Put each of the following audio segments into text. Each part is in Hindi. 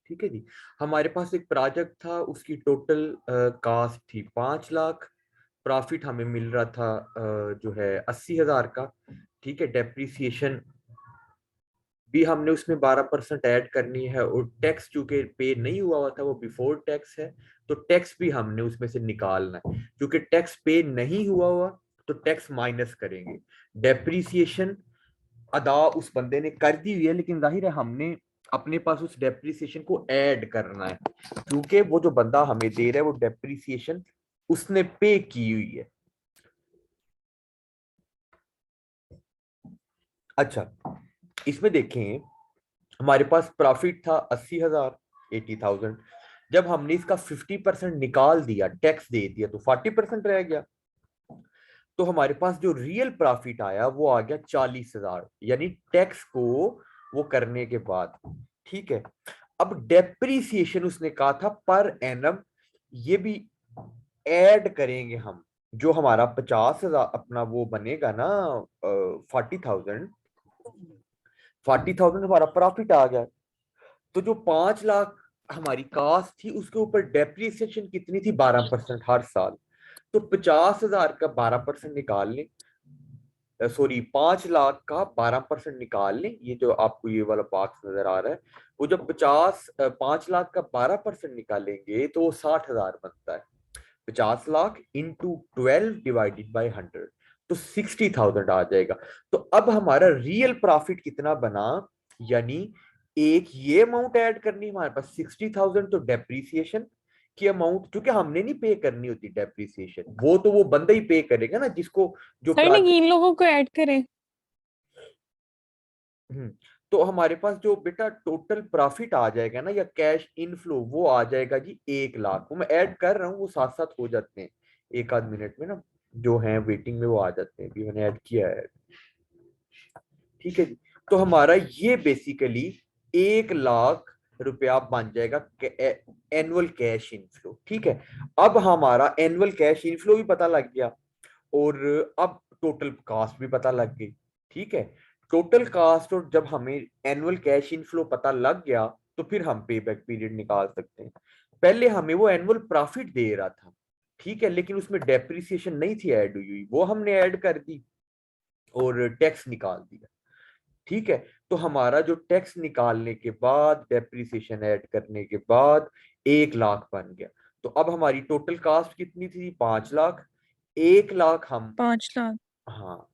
ठीक है जी। हमारे पास एक प्रोजेक्ट था, उसकी टोटल कास्ट थी 5 लाख, प्रॉफिट हमें मिल रहा था जो है 80,000 का। ठीक है, डेप्रिसिएशन भी हमने उसमें 12% ऐड करनी है, और टैक्स चूंकि पे नहीं हुआ हुआ था वो बिफोर टैक्स है, तो टैक्स भी हमने उसमें से निकालना है। क्योंकि टैक्स पे नहीं हुआ हुआ तो टैक्स माइनस करेंगे। डेप्रिसिएशन अदा उस बंदे ने कर दी हुई है, लेकिन जाहिर है हमने अपने पास उस डेप्रिसिएशन को ऐड करना है, क्योंकि वो जो बंदा हमें दे रहा है वो डेप्रिसिएशन उसने पे की हुई है। अच्छा, इसमें देखें, हमारे पास प्रॉफिट था 80,000, 80,000। जब हमने इसका 50% निकाल दिया, टैक्स दे दिया, तो 40% रह गया। तो हमारे पास जो रियल प्रॉफिट आया वो आ गया 40,000, यानी टैक्स को वो करने के बाद। ठीक है, अब डेप्रीसिएशन उसने कहा था पर एनम, ये भी ऐड करेंगे हम। जो हमारा 50,000 अपना वो बनेगा ना, 40,000, 40,000 हमारा प्रॉफिट आ गया। तो जो 5 लाख हमारी कास्ट थी उसके ऊपर डेप्रिसिएशन कितनी थी, 12% हर साल। तो 50,000 का 12% निकाल लें, सॉरी 5 लाख का 12% निकाल लें, ये जो आपको ये वाला बॉक्स नजर आ रहा है, वो जब 5 लाख का 12% निकालेंगे तो वो 60,000 बनता है। 50 लाख इंटू 12 डिवाइडेड बाई 100, तो 60,000 आ जाएगा। तो अब हमारा रियल प्रॉफिट कितना बना, यानी एक ये अमाउंट ऐड करनी है हमारे पास 60,000, तो डेप्रीसिएशन की अमाउंट, क्योंकि हमने नहीं पे करनी होती डेप्रीसिएशन, वो तो वो बंदा ही पे करेगा ना जिसको जो सर लेकिन इन लोगों को ऐड करें। हम्म, तो हमारे पास जो बेटा टोटल प्रॉफिट आ जाएगा ना, या कैश इनफ्लो, वो आ जाएगा जी 1 लाख। वो मैं ऐड कर रहा हूँ, वो साथ साथ हो जाते हैं एक आध मिनट में ना, जो है वेटिंग में वो आ जाते हैं, अभी मैंने ऐड किया है। ठीक है जी। तो हमारा ये बेसिकली 1 लाख रुपया बन जाएगा एनुअल कैश इनफ्लो। ठीक है, अब हमारा एनुअल कैश इनफ्लो भी पता लग गया, और अब टोटल कास्ट भी पता लग गई। ठीक है, टोटल कास्ट, और जब हमें एनुअल कैश इनफ्लो पता लग गया तो फिर हम पे बैक पीरियड निकाल सकते हैं। पहले हमें वो एनुअल प्रॉफिट दे रहा था, ठीक है, लेकिन उसमें डेप्रिसिएशन नहीं थी ऐड हुई हुई, वो हमने ऐड कर दी और टैक्स निकाल दिया। ठीक है, तो हमारा जो टैक्स निकालने के बाद, डेप्रिसिएशन ऐड करने के बाद 1 लाख बन गया। तो अब हमारी टोटल कास्ट कितनी थी, 5 लाख। 1 लाख हम, 5 लाख। हाँ,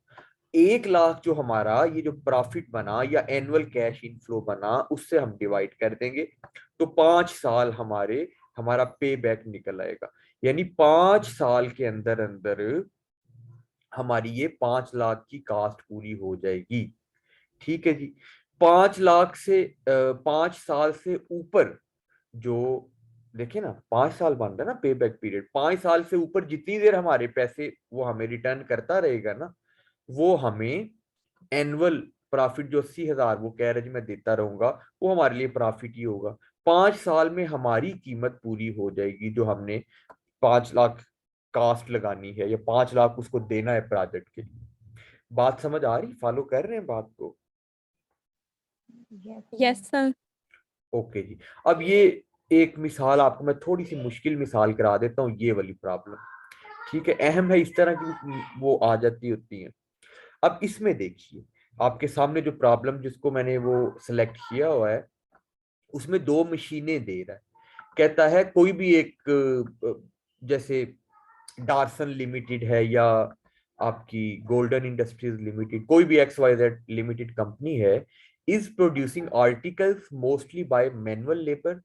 1 लाख जो हमारा ये जो प्रॉफिट बना या एनुअल कैश इनफ्लो बना, उससे हम डिवाइड कर देंगे, तो 5 साल हमारे, हमारा पे बैक निकल आएगा। यानी 5 साल के अंदर अंदर हमारी ये 5 लाख की कास्ट पूरी हो जाएगी। ठीक है जी। 5 लाख से 5 साल से ऊपर जो, देखिए ना 5 साल बन रहा है ना पे बैक पीरियड, 5 साल से ऊपर जितनी देर हमारे पैसे वो हमें रिटर्न करता रहेगा ना, वो हमें एनुअल प्रॉफिट जो 80,000 वो कह रहे जी मैं देता रहूंगा, वो हमारे लिए प्रॉफिट ही होगा। 5 साल में हमारी कीमत पूरी हो जाएगी, जो हमने 5 लाख कास्ट लगानी है या 5 लाख उसको देना है प्रोजेक्ट के लिए। बात समझ आ रही, फॉलो कर रहे हैं बात को? Yes sir. ओके जी। अब ये एक मिसाल आपको मैं थोड़ी सी मुश्किल मिसाल करा देता हूँ, ये वाली प्रॉब्लम। ठीक है, अहम है, इस तरह की वो आ जाती होती है। अब इसमें देखिए, आपके सामने जो प्रॉब्लम जिसको मैंने वो सिलेक्ट किया हुआ है, उसमें 2 मशीनें दे रहा है। कहता है कोई भी एक जैसे डार्सन लिमिटेड है, या आपकी गोल्डन इंडस्ट्रीज लिमिटेड, कोई भी XYZ लिमिटेड कंपनी है, is producing articles mostly bye manual labour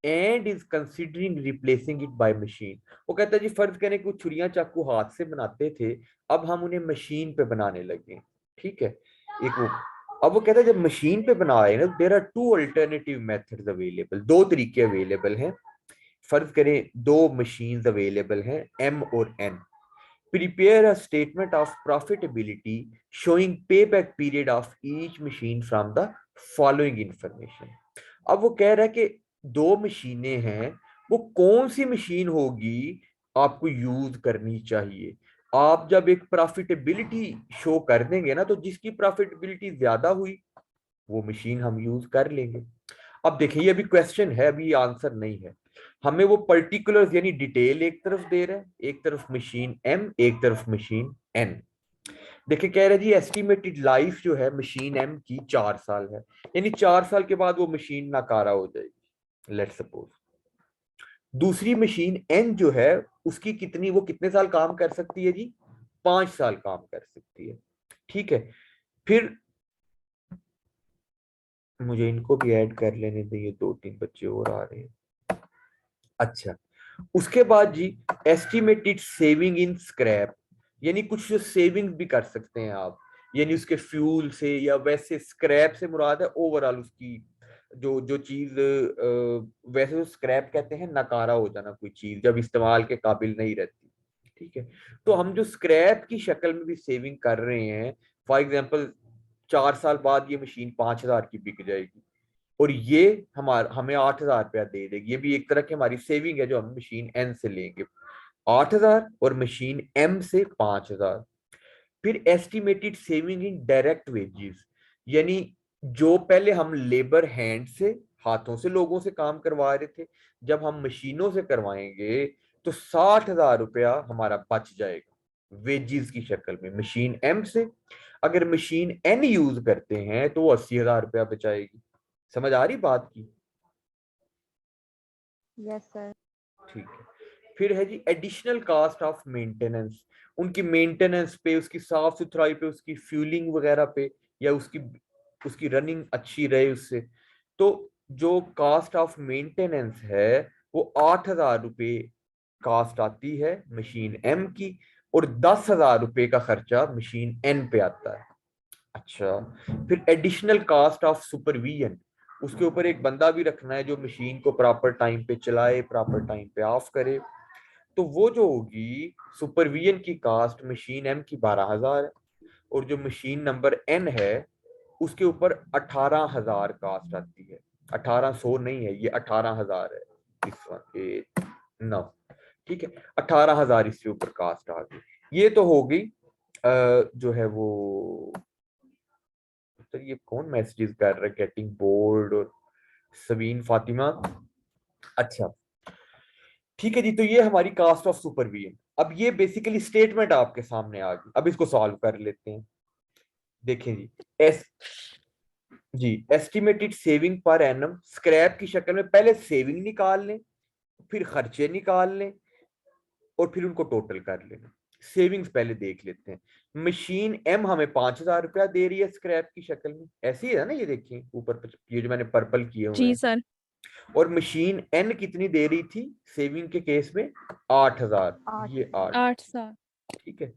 and is considering replacing it by machine. वो कहता है जी, फर्ज करें कि छुरियां चाकू हाथ से बनाते थे, अब हम उन्हें मशीन पे बनाने लगे। ठीक है, एक वो, अब वो कहता है जब मशीन पे बना रहे हैं ना, there are two alternative methods available, 2 तरीके अवेलेबल हैं। फर्ज करें 2 मशीन्स अवेलेबल हैं, M और N। Prepare a statement of profitability showing pay back period of each machine from the following information. अब वो कह रहा है कि 2 मशीनें हैं, वो कौन सी मशीन होगी आपको यूज करनी चाहिए। आप जब एक प्रॉफिटेबिलिटी शो कर देंगे ना, तो जिसकी प्रॉफिटेबिलिटी ज्यादा हुई वो मशीन हम यूज कर लेंगे। अब देखिए ये अभी क्वेश्चन है, अभी आंसर नहीं है। हमें वो पर्टिकुलर्स यानी डिटेल एक तरफ दे रहा है, एक तरफ मशीन एम, एक तरफ मशीन एन। देखिए कह रहे जी एस्टिमेटेड लाइफ जो है मशीन एम की 4 साल है, यानी 4 साल के बाद वो मशीन नाकारा हो जाएगी, लेट सपोज। दूसरी मशीन एन जो है उसकी कितनी, वो कितने साल काम कर सकती है जी? 5 साल काम कर सकती है। ठीक है, फिर मुझे इनको भी ऐड कर लेने दीजिए, 2-3 बच्चे और आ रहे हैं। अच्छा, उसके बाद जी एस्टिमेटेड सेविंग इन स्क्रैप, यानी कुछ जो सेविंग भी कर सकते हैं आप, यानी उसके फ्यूल से या वैसे स्क्रैप से मुराद है ओवरऑल उसकी जो जो चीज वैसे तो स्क्रैप कहते हैं नकारा हो जाना, कोई चीज जब इस्तेमाल के काबिल नहीं रहती। ठीक है, तो हम जो स्क्रैप की शक्ल में भी सेविंग कर रहे हैं, फॉर एग्जाम्पल 4 साल बाद ये मशीन 5,000 की बिक जाएगी और ये हमें 8,000 रुपया दे देगी, ये भी एक तरह की हमारी सेविंग है जो हम मशीन एन से लेंगे, 8,000 और मशीन एम से 5,000। फिर estimated saving in direct wages, यानी जो पहले हम लेबर हैंड से, हाथों से लोगों से काम करवा रहे थे, जब हम मशीनों से करवाएंगे तो 60,000 रुपया हमारा बच जाएगा वेजेस की शक्ल में मशीन एम से। अगर मशीन एन यूज करते हैं तो वो 80,000 रुपया बचाएगी। समझ आ रही बात की? Yes sir. ठीक है, फिर है जी एडिशनल कास्ट ऑफ मेंटेनेंस, उनकी मेंटेनेंस पे, उसकी साफ सुथराई पे, उसकी फ्यूलिंग वगैरह पे, या उसकी उसकी रनिंग अच्छी रहे उससे। तो जो कास्ट ऑफ मेंटेनेंस है वो 8,000 रुपये कास्ट आती है मशीन एम की, और 10,000 रुपये का खर्चा मशीन एन पे आता है। अच्छा, फिर एडिशनल कास्ट ऑफ सुपरविजन, उसके ऊपर एक बंदा भी रखना है जो मशीन को प्रॉपर टाइम पे चलाए, प्रॉपर टाइम पे ऑफ करे। तो वो जो होगी सुपरविजन की कास्ट मशीन एम की 12,000 है, और जो मशीन नंबर एन है उसके ऊपर 18,000 कास्ट आती है। 1,800 नहीं है ये, 18,000 है। इस ये नौ, ठीक है, 18,000 इसके ऊपर कास्ट आ गई। ये तो हो गई जो है वो, तो ये कौन मैसेजेस कर रहा है, गेटिंग बोर्ड और सबीन फातिमा। अच्छा, ठीक है जी, तो ये हमारी कास्ट ऑफ सुपरविजन। अब ये बेसिकली स्टेटमेंट आपके सामने आ गई, अब इसको सॉल्व कर लेते हैं। देखें जी, एस जी एस्टिमेटेड सेविंग पर एनम स्क्रैप की शक्ल में पहले सेविंग निकाल लें, फिर खर्चे निकाल लें और फिर उनको टोटल कर लेना। सेविंग्स पहले देख लेते हैं। मशीन एम हमें 5,000 रुपया दे रही है स्क्रैप की शक्ल में, ऐसी है ना, ये देखिए ऊपर ये जो मैंने पर्पल किए हुए जी हैं। सर। और मशीन एन कितनी दे रही थी सेविंग के केस में? 8,000, ये 8। 8 साल। ठीक है,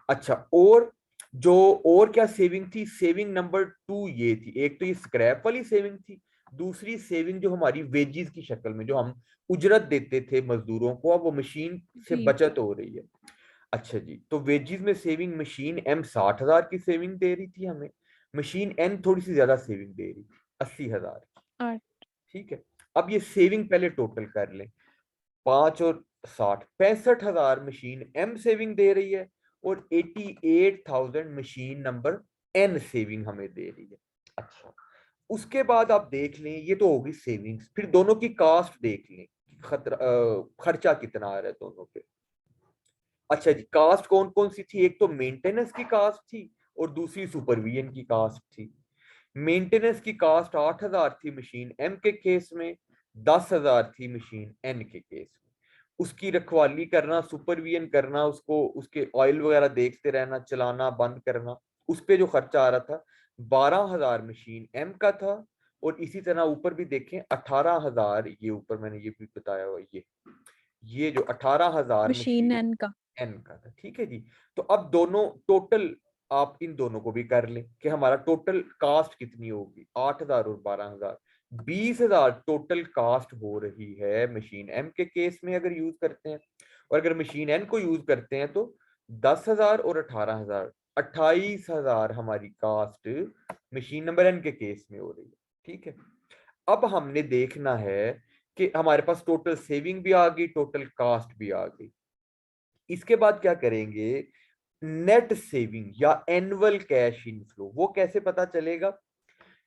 अच्छा, और जो और क्या सेविंग थी, सेविंग नंबर 2 ये थी, एक तो ये स्क्रैप वाली सेविंग थी, दूसरी सेविंग जो हमारी वेजेस की शक्ल में जो हम उजरत देते थे मजदूरों को, अब वो मशीन से जी। बचत हो रही है। अच्छा जी, तो वेजेस में सेविंग मशीन एम 60,000 की सेविंग दे रही थी हमें, मशीन एन थोड़ी सी ज्यादा सेविंग दे रही थी, 80,000। 8। ठीक है, अब ये सेविंग पहले टोटल कर लें, 5 और 60, 65,000 मशीन एम सेविंग दे रही है, और 88,000 मशीन नंबर एन सेविंग हमें दे रही है। अच्छा, उसके बाद आप देख लें, ये तो होगी सेविंग्स, फिर दोनों की कास्ट देख लें, खर्चा कितना आ रहा है दोनों पे। अच्छा जी, कास्ट कौन कौन सी थी? एक तो मेंटेनेंस की कास्ट थी और दूसरी सुपरविजन की कास्ट थी। मेंटेनेंस की कास्ट 8,000 थी मशीन एम के केस में, 10,000 थी मशीन एन के केस में। उसकी रखवाली करना, सुपरविजन करना, उसको उसके ऑयल वगैरह देखते रहना, चलाना बंद करना, उस पे जो खर्चा आ रहा था 12,000 मशीन एम का था। और इसी तरह ऊपर भी देखें 18,000, ये ऊपर मैंने ये भी बताया हुआ, ये जो 18,000 मशीन मशीन एन का। एन का था। ठीक है जी, तो अब दोनों टोटल आप इन दोनों को भी कर लें कि हमारा टोटल कास्ट कितनी होगी, 8,000 और 12,000, 20,000 टोटल कास्ट हो रही है मशीन एम के केस में अगर यूज करते हैं। और अगर मशीन एन को यूज करते हैं तो 10,000 और 18,000, 28,000 हमारी कास्ट मशीन नंबर एन के केस में हो रही है। ठीक है, अब हमने देखना है कि हमारे पास टोटल सेविंग भी आ गई, टोटल कास्ट भी आ गई। इसके बाद क्या करेंगे, नेट सेविंग या एनुअल कैश इनफ्लो, वो कैसे पता चलेगा?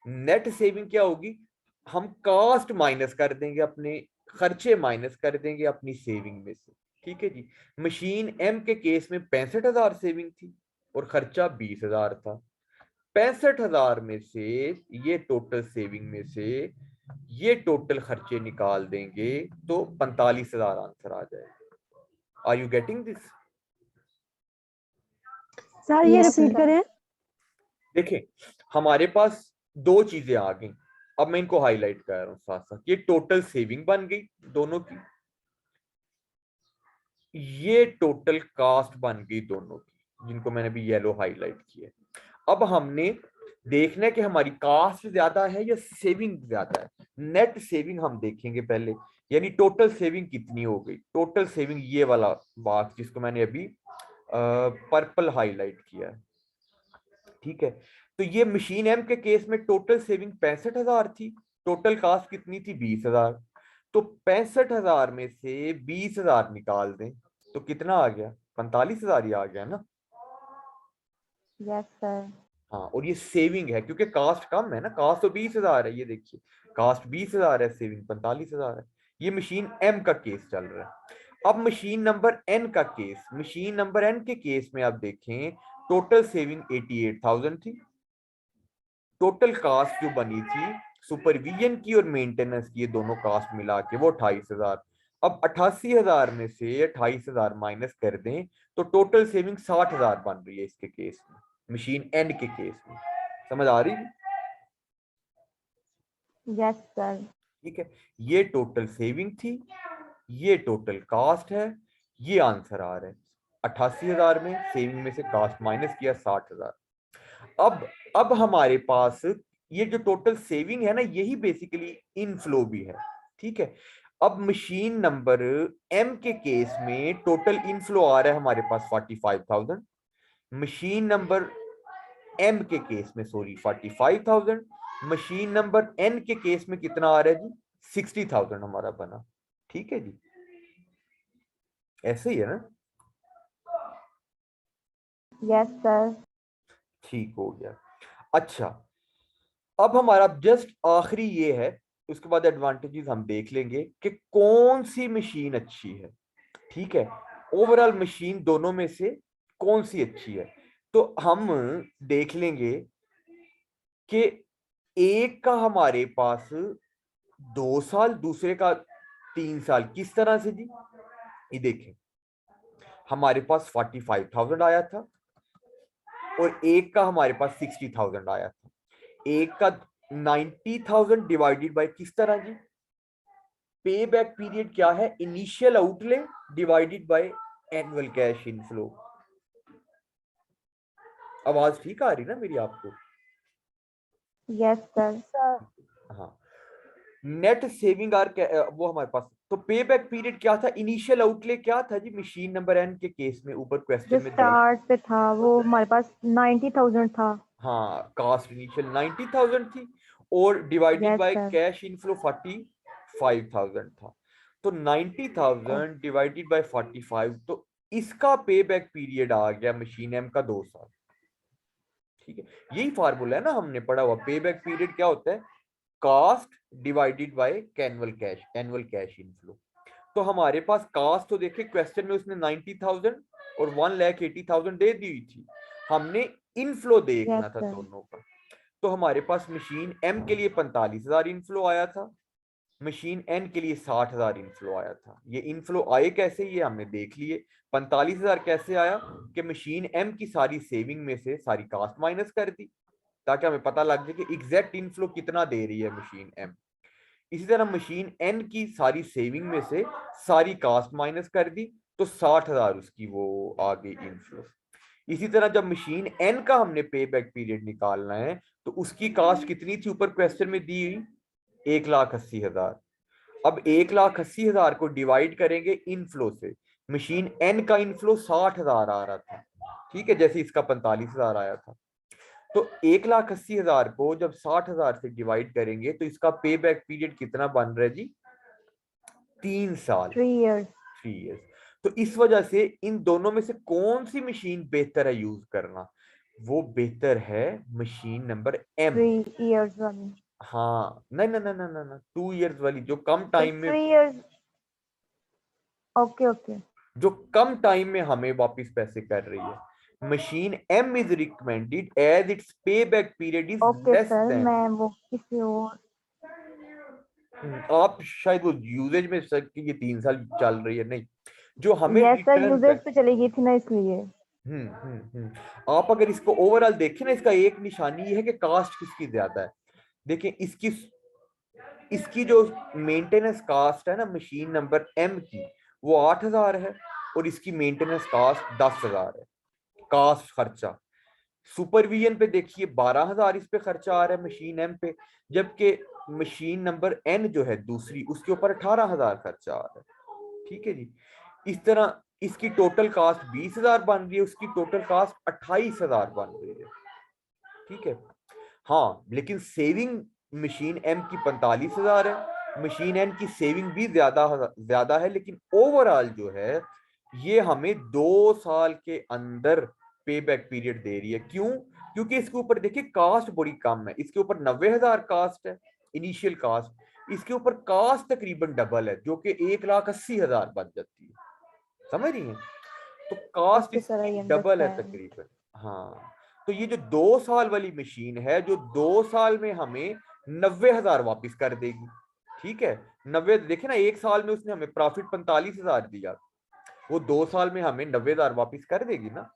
नेट सेविंग क्या होगी? हम कास्ट माइनस कर देंगे, अपने खर्चे माइनस कर देंगे अपनी सेविंग में से। ठीक है जी। मशीन एम के केस में 65,000 सेविंग थी और खर्चा 20,000 था। 65,000 में से ये टोटल सेविंग में से ये टोटल खर्चे निकाल देंगे तो 45,000 आंसर आ जाएगा। Are you getting this? Sir ये यस रिपीट सर। करें। देखें, हमारे पास दो चीजें आ गई। अब मैं इनको हाईलाइट कर रहा हूं साथ साथ। ये टोटल सेविंग बन गई दोनों की, ये टोटल कास्ट बन गई दोनों की, जिनको मैंने भी येलो हाईलाइट किया। अब हमने देखना है कि हमारी कास्ट ज्यादा है या सेविंग ज्यादा है। नेट सेविंग हम देखेंगे पहले, यानी टोटल सेविंग कितनी हो गई। टोटल सेविंग ये वाला बॉक्स जिसको मैंने अभी पर्पल हाईलाइट किया है। ठीक है, तो ये मशीन एम के केस में टोटल सेविंग 65,000 थी, टोटल कास्ट कितनी थी 20,000। तो 65,000 में से 20,000 निकाल दें तो कितना आ गया, 45,000 ही आ गया ना। Yes sir. हाँ, और ये सेविंग है क्योंकि कास्ट कम है ना, कास्ट तो 20,000 है। ये देखिए, कास्ट 20,000 है, सेविंग 45,000 है। ये मशीन एम का केस चल रहा है। अब मशीन नंबर एन का केस, मशीन नंबर एन के केस में आप देखें टोटल सेविंग 88,000 थी, टोटल कास्ट जो बनी थी सुपरविजन की और मेंटेनेंस की, ये दोनों कास्ट मिला के वो 28,000। अब 88,000 में से 28,000 माइनस कर दें तो टोटल सेविंग 60,000 बन रही है इसके केस में, मशीन एंड के केस में। समझ आ रही है? Yes sir. ठीक है, ये टोटल सेविंग थी, ये टोटल कास्ट है, ये आंसर आ रहा है 88,000 में सेविंग में से कास्ट माइनस किया 60,000। अब हमारे पास ये जो टोटल सेविंग है ना, यही बेसिकली इनफ्लो भी है। ठीक है, अब मशीन नंबर एम के केस में टोटल इनफ्लो आ रहा है हमारे पास 45,000, मशीन नंबर एम के केस में सॉरी 45,000, मशीन नंबर एन के केस में कितना आ रहा है जी, 60,000 हमारा बना। ठीक है जी, ऐसे ही है ना। Yes sir. ठीक हो गया। अच्छा, अब हमारा जस्ट आखिरी ये है, उसके बाद एडवांटेजेस हम देख लेंगे कि कौन सी मशीन अच्छी है। ठीक है, ओवरऑल मशीन दोनों में से कौन सी अच्छी है, तो हम देख लेंगे कि एक का हमारे पास 2 साल, दूसरे का 3 साल। किस तरह से जी, ये देखें, हमारे पास 45,000 आया था और एक का हमारे पास 60,000 आया था। एक का 90,000 डिवाइडेड बाय किस तरह जी, पे बैक पीरियड क्या है, initial outlay divided by annual cash inflow. आवाज ठीक आ रही ना मेरी आपको? Yes sir. हाँ, नेट सेविंग आर वो हमारे पास, तो पे बैक पीरियड क्या था, इनिशियल आउटले क्या था जी मशीन नंबर एन के केस में, ऊपर जो क्वेश्चन में दिया। स्टार्ट पे था वो हमारे पास 90,000 था। हाँ, कास्ट इनिशियल 90,000 थी और divided yes by sir. Cash inflow 45,000 था। तो 90,000 डिवाइडेड बाय 45, तो इसका पे बैक पीरियड आ गया मशीन एम का 2 साल। ठीक है, यही फार्मूला है ना हमने पढ़ा हुआ, पे बैक पीरियड क्या होता है, cost divided by annual cash inflow. तो हमारे पास कास्ट तो देखिए क्वेश्चन में उसने 90,000 और 1,80,000 दे दी हुई थी, हमने इनफ्लो यस देखना था सर। दोनों का। तो हमारे पास मशीन एम के लिए 45,000 इनफ्लो आया था, मशीन एन के लिए 60,000 इनफ्लो आया था। ये इनफ्लो आए कैसे, ये हमने देख लिए। 45,000 कैसे आया कि मशीन एम की सारी सेविंग में से सारी कास्ट माइनस कर दी, ताकि हमें पता लग जाए कि एग्जैक्ट इनफ्लो कितना दे रही है मशीन एम। इसी तरह मशीन एन की सारी सेविंग में से सारी कास्ट माइनस कर दी तो 60,000 उसकी वो आ गई इनफ्लो। इसी तरह जब मशीन एन का हमने पे बैक पीरियड निकालना है तो उसकी कास्ट कितनी थी, ऊपर क्वेश्चन में दी हुई 1,80,000। अब 1,80,000 को डिवाइड करेंगे इनफ्लो से, मशीन एन का इनफ्लो 60,000 आ रहा था, ठीक है, जैसे इसका 45,000 आया था। तो 1,80,000 को जब 60,000 से डिवाइड करेंगे तो इसका पे बैक पीरियड कितना बन रहा है जी, 3 साल, 3 इयर्स। 3 इयर्स। तो इस वजह से इन दोनों में से कौन सी मशीन बेहतर है यूज करना, वो बेहतर है मशीन नंबर एम। 3 इयर्स वाली। हाँ, नहीं ना ना ना ना ना 2 इयर्स वाली जो कम तो टाइम में, 3 years. Okay okay. जो कम टाइम में हमें वापस पैसे कर रही है। Machine M is recommended as its pay back period is okay less sir, then. मैं वो किसी और. आप शायद वो यूजेज में सर कि ये 3 साल चल रही है, नहीं, जो हमें यस सर, रिटर्न यूजेस पे चली गई थी ना इसलिए. आप अगर इसको ओवरऑल देखें ना, इसका एक निशानी ये है कि कास्ट किसकी ज्यादा है। देखें इसकी इसकी जो मेंटेनेंस कास्ट है ना मशीन नंबर एम की, वो 8,000 है, और इसकी मेंटेनेंस कास्ट 10,000 है। कास्ट खर्चा सुपरविजन पे देखिए 12,000 इस पे खर्चा आ रहा है मशीन एम पे, जबकि मशीन नंबर एन जो है दूसरी, उसके ऊपर 18,000 खर्चा आ रहा है। ठीक है जी। इस तरह इसकी टोटल कास्ट 20,000 बन रही है, उसकी टोटल कास्ट 28,000 बन रही है। ठीक है। हाँ, लेकिन सेविंग मशीन एम की 45,000 है, मशीन एन की सेविंग भी ज्यादा है, लेकिन ओवरऑल जो है ये हमें 2 साल के अंदर पे बैक पीरियड दे रही है। क्यों? क्योंकि इसके ऊपर देखिए कास्ट बड़ी कम है, इसके ऊपर 90,000 कास्ट है इनिशियल कास्ट, इसके ऊपर कास्ट तकरीबन डबल है जो कि 1,80,000 बन जाती है। समझ रही हैं? तो कास्ट ओके सर, आई इसकी डबल है अंडरस्टैंड. तकरीबन। हाँ, तो ये जो 2 साल वाली मशीन है, जो 2 साल में हमें 90,000 वापिस कर देगी। ठीक है, 90 देखे ना, 1 साल में उसने हमें प्रॉफिट 45,000 दिया, वो 2 साल में हमें 90,000 वापिस कर देगी ना,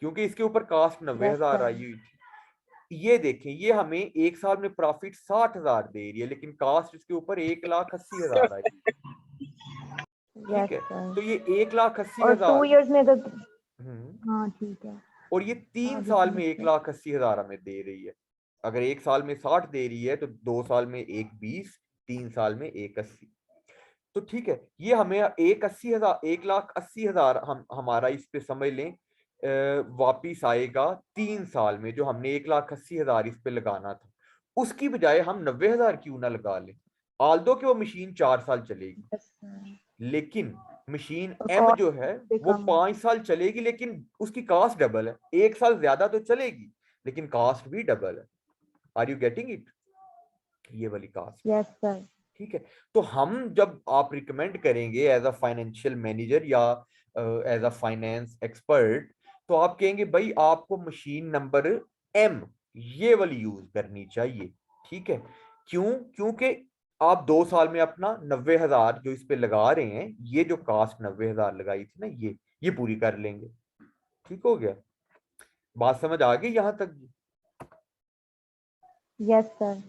क्योंकि इसके ऊपर कास्ट नब्बे यस हजार आई सर. हुई थी। ये देखें, ये हमें 1 साल में प्रॉफिट 60,000 दे रही है, लेकिन कास्ट इसके ऊपर 1,80,000 आई। यस ठीक है, सर. तो ये 1,80,000 और 2 years में अगर. हम्म, हाँ ठीक है. और ये तीन आगे साल में एक समझते. लाख अस्सी हजार हमें दे रही है। अगर 1 साल में 60 दे रही है तो 2 साल में 1,20, 3 साल में 1,80। तो ठीक है, ये हमें 1,80,000, 1,80,000 हम हमारा इस पे समझ लें वापिस आएगा 3 साल में, जो हमने 1,80,000 इस पे लगाना था, उसकी बजाय हम 90,000 क्यों ना लगा लें। आल्दो कि वो मशीन 4 साल चलेगी, यस सर. लेकिन मशीन और एम जो है कॉस्ट भी वो कम. 5 साल चलेगी, लेकिन उसकी कास्ट डबल है। 1 साल ज्यादा तो चलेगी, लेकिन कास्ट भी डबल है। Are you getting it? ये वाली कास्ट। Yes sir. ठीक है। तो हम जब आप रिकमेंड करेंगे एज अ फाइनेंशियल मैनेजर या एज अ फाइनेंस एक्सपर्ट, तो आप कहेंगे भाई आपको मशीन नंबर एम ये वाली यूज करनी चाहिए। ठीक है। क्यों? क्योंकि आप 2 साल में अपना 90,000 जो इस पे लगा रहे हैं, ये जो कास्ट 90,000 लगाई थी ना, ये पूरी कर लेंगे। ठीक हो गया? बात समझ आ गई यहां तक? Yes sir.